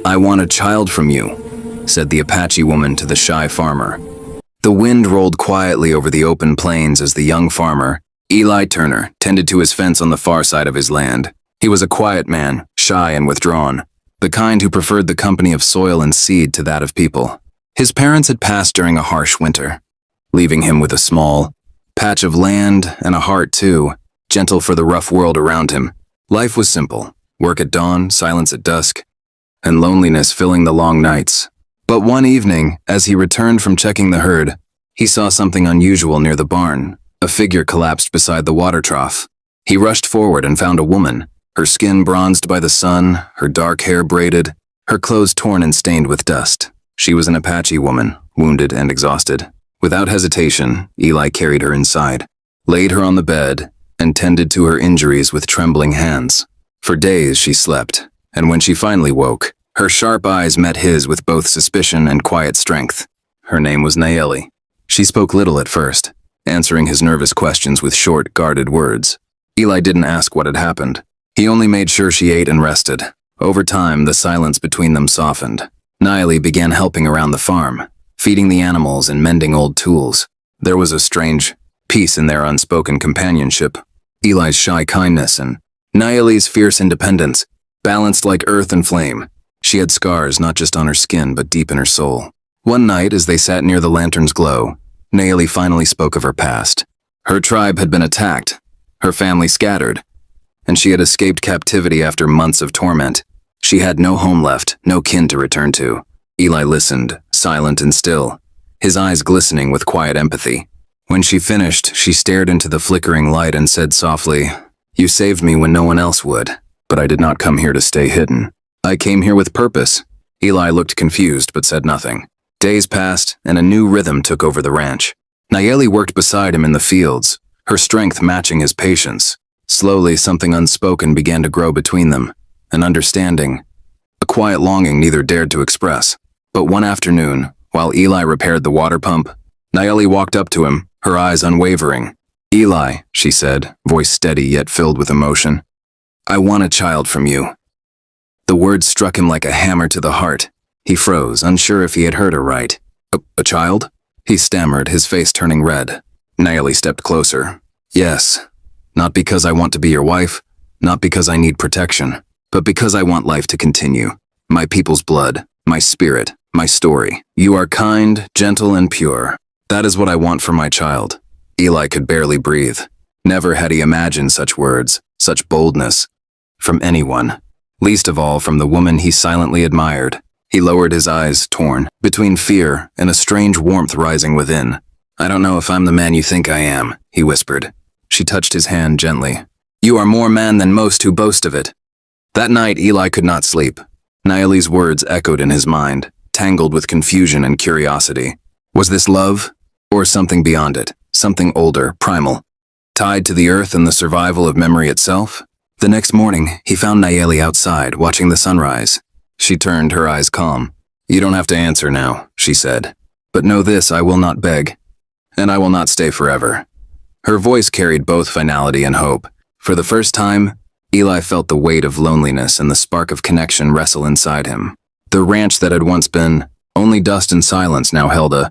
"I want a child from you," said the Apache woman to the shy farmer. The wind rolled quietly over the open plains as the young farmer, Eli Turner, tended to his fence on the far side of his land. He was a quiet man, shy and withdrawn, the kind who preferred the company of soil and seed to that of people. His parents had passed during a harsh winter, leaving him with a small patch of land and a heart too, gentle for the rough world around him. Life was simple: work at dawn, silence at dusk, and loneliness filling the long nights. But one evening, as he returned from checking the herd, he saw something unusual near the barn. A figure collapsed beside the water trough. He rushed forward and found a woman, her skin bronzed by the sun, her dark hair braided, her clothes torn and stained with dust. She was an Apache woman, wounded and exhausted. Without hesitation, Eli carried her inside, laid her on the bed, and tended to her injuries with trembling hands. For days she slept, and when she finally woke, her sharp eyes met his with both suspicion and quiet strength. Her name was Nayeli. She spoke little at first, answering his nervous questions with short, guarded words. Eli didn't ask what had happened. He only made sure she ate and rested. Over time, the silence between them softened. Nayeli began helping around the farm, feeding the animals and mending old tools. There was a strange peace in their unspoken companionship. Eli's shy kindness and Nayeli's fierce independence, balanced like earth and flame. She had scars not just on her skin but deep in her soul. One night, as they sat near the lantern's glow, Nayeli finally spoke of her past. Her tribe had been attacked, her family scattered, and she had escaped captivity after months of torment. She had no home left, no kin to return to. Eli listened, silent and still, his eyes glistening with quiet empathy. When she finished, she stared into the flickering light and said softly, "You saved me when no one else would, but I did not come here to stay hidden. I came here with purpose." Eli looked confused but said nothing. Days passed, and a new rhythm took over the ranch. Nayeli worked beside him in the fields, her strength matching his patience. Slowly, something unspoken began to grow between them, an understanding, a quiet longing neither dared to express. But one afternoon, while Eli repaired the water pump, Nayeli walked up to him, her eyes unwavering. "Eli," she said, voice steady yet filled with emotion, "I want a child from you." The words struck him like a hammer to the heart. He froze, unsure if he had heard her right. A child?" he stammered, his face turning red. Nayeli stepped closer. "Yes. Not because I want to be your wife, not because I need protection, but because I want life to continue. My people's blood, my spirit, my story. You are kind, gentle, and pure. That is what I want for my child." Eli could barely breathe. Never had he imagined such words, such boldness, from anyone, least of all from the woman he silently admired. He lowered his eyes, torn between fear and a strange warmth rising within. "I don't know if I'm the man you think I am," he whispered. She touched his hand gently. "You are more man than most who boast of it." That night, Eli could not sleep. Nayeli's words echoed in his mind, tangled with confusion and curiosity. Was this love? Or something beyond it, something older, primal, tied to the earth and the survival of memory itself? The next morning, he found Nayeli outside, watching the sunrise. She turned, her eyes calm. "You don't have to answer now," she said. "But know this, I will not beg, and I will not stay forever." Her voice carried both finality and hope. For the first time, Eli felt the weight of loneliness and the spark of connection wrestle inside him. The ranch that had once been only dust and silence now held a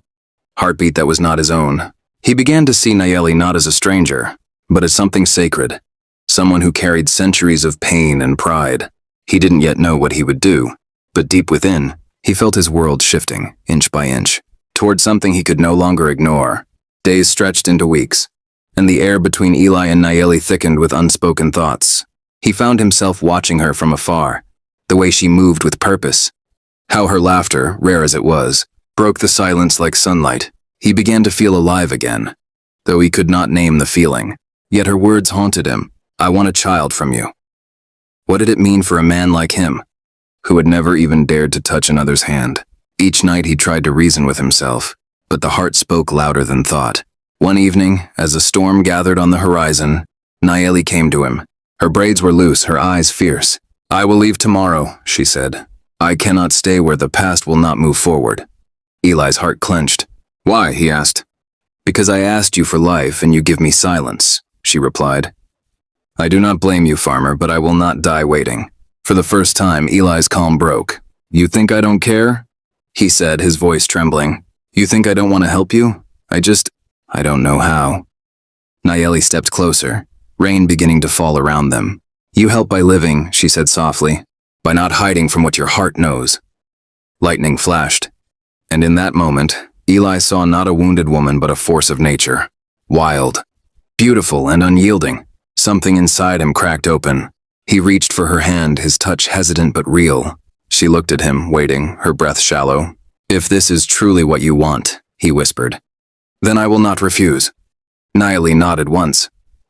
heartbeat that was not his own. He began to see Nayeli not as a stranger, but as something sacred, someone who carried centuries of pain and pride. He didn't yet know what he would do, but deep within, he felt his world shifting, inch by inch, toward something he could no longer ignore. Days stretched into weeks, and the air between Eli and Nayeli thickened with unspoken thoughts. He found himself watching her from afar, the way she moved with purpose, how her laughter, rare as it was, broke the silence like sunlight. He began to feel alive again, though he could not name the feeling. Yet her words haunted him. "I want a child from you." What did it mean for a man like him, who had never even dared to touch another's hand? Each night he tried to reason with himself, but the heart spoke louder than thought. One evening, as a storm gathered on the horizon, Nayeli came to him. Her braids were loose, her eyes fierce. "I will leave tomorrow," she said. "I cannot stay where the past will not move forward." Eli's heart clenched. "Why?" he asked. "Because I asked you for life and you give me silence," she replied. "I do not blame you, farmer, but I will not die waiting." For the first time, Eli's calm broke. You think I don't care? He said, his voice trembling. You think I don't want to help you? I don't know how. Nayeli stepped closer, rain beginning to fall around them. You help by living, she said softly, by not hiding from what your heart knows. Lightning flashed, and in that moment, Eli saw not a wounded woman but a force of nature. Wild, beautiful, and unyielding. Something inside him cracked open. He reached for her hand, his touch hesitant but real. She looked at him, waiting, her breath shallow. If this is truly what you want, he whispered, then I will not refuse. Nayeli nodded once,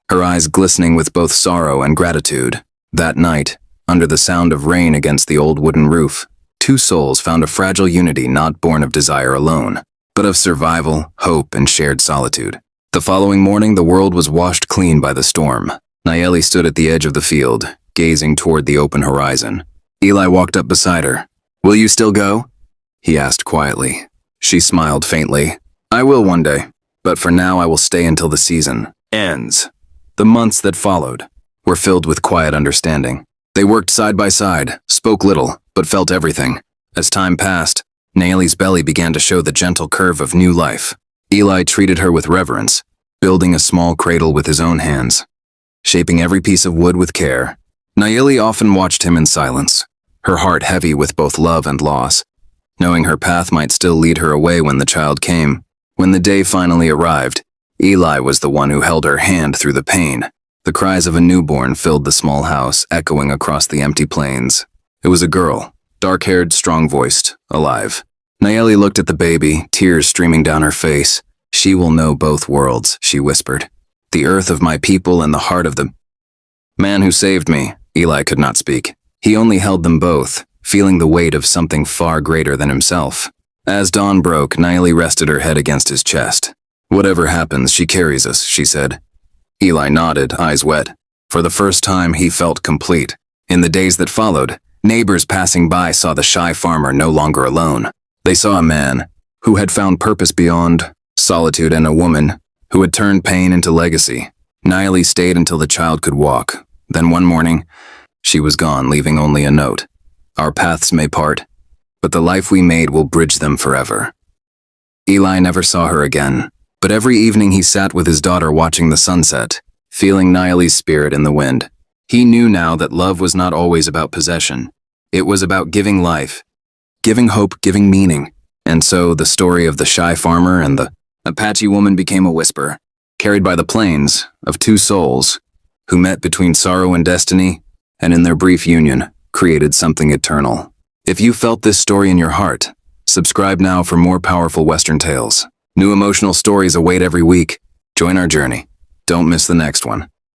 her eyes glistening with both sorrow and gratitude. That night, under the sound of rain against the old wooden roof, two souls found a fragile unity not born of desire alone, but of survival, hope, and shared solitude. The following morning, the world was washed clean by the storm. Nayeli stood at the edge of the field, gazing toward the open horizon. Eli walked up beside her. Will you still go? He asked quietly. She smiled faintly. I will one day, but for now I will stay until the season ends. The months that followed were filled with quiet understanding. They worked side by side, spoke little, but felt everything. As time passed, Nayeli's belly began to show the gentle curve of new life. Eli treated her with reverence, building a small cradle with his own hands, shaping every piece of wood with care. Nayeli often watched him in silence, her heart heavy with both love and loss, knowing her path might still lead her away when the child came. When the day finally arrived, Eli was the one who held her hand through the pain. The cries of a newborn filled the small house, echoing across the empty plains. It was a girl, dark-haired, strong-voiced, alive. Nayeli looked at the baby, tears streaming down her face. She will know both worlds, she whispered. The earth of my people and the heart of the man who saved me. Eli could not speak. He only held them both, feeling the weight of something far greater than himself. As dawn broke, Nayeli rested her head against his chest. Whatever happens, she carries us, she said. Eli nodded, eyes wet. For the first time, he felt complete. In the days that followed, neighbors passing by saw the shy farmer no longer alone. They saw a man who had found purpose beyond solitude and a woman who had turned pain into legacy. Nayeli stayed until the child could walk. Then one morning, she was gone, leaving only a note. Our paths may part, but the life we made will bridge them forever. Eli never saw her again, but every evening he sat with his daughter watching the sunset, feeling Nayeli's spirit in the wind. He knew now that love was not always about possession. It was about giving life, giving hope, giving meaning. And so the story of the shy farmer and the Apache woman became a whisper, carried by the plains, of two souls who met between sorrow and destiny, and in their brief union, created something eternal. If you felt this story in your heart, subscribe now for more powerful Western tales. New emotional stories await every week. Join our journey. Don't miss the next one.